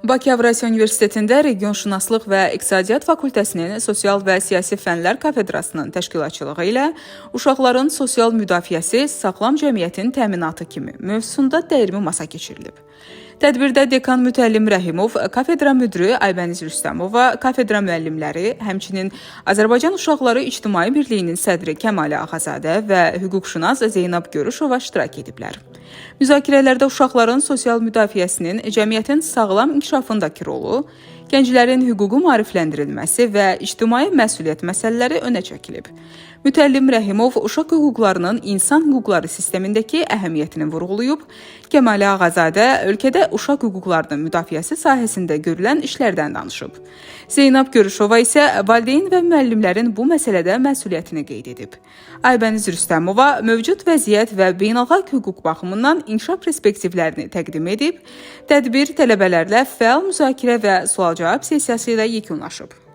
Bakı Avrasiya Universitetində Regionşünaslıq və İqtisadiyyat Fakültəsinin Sosial və Siyasi Fənlər Kafedrasının təşkilatçılığı ilə uşaqların sosial müdafiəsi sağlam cəmiyyətin təminatı kimi mövzusunda dəyirmi masa keçirilib. Tədbirdə dekan Mütəllim Rəhimov, kafedra müdiri Aybəniz Rüstəmova, kafedra müəllimləri, həmçinin Azərbaycan Uşaqları İctimai Birliyinin sədri Kəmalə Ağazadə və hüquqşünas Zeynəb Görüşova iştirak ediblər. Müzakirələrdə uşaqların sosial müdafiəsinin cəmiyyətin sağlam inkişafındakı rolu, gənclərin hüququ maarifləndirilməsi və ictimai məsuliyyət məsələləri önə çəkilib. Mütəllim Rəhimov uşaq hüquqlarının insan hüquqları sistemindəki əhəmiyyətini vurğulayıb, Kəmalə Ağazadə ölkədə uşaq hüquqlarının müdafiəsi sahəsində görülən işlərdən danışıb. Zeynəb Görüşova isə valideyn və müəllimlərin bu məsələdə məsuliyyətini qeyd edib. Aybəniz Rüstəmova mövcud vəziyyət və beynəlxalq hüquq baxımından inkişaf perspektivlərini təqdim edib, tədbir tələbələrlə fəal müzakirə və sual-cavab sessiyası ilə yekunlaşıb.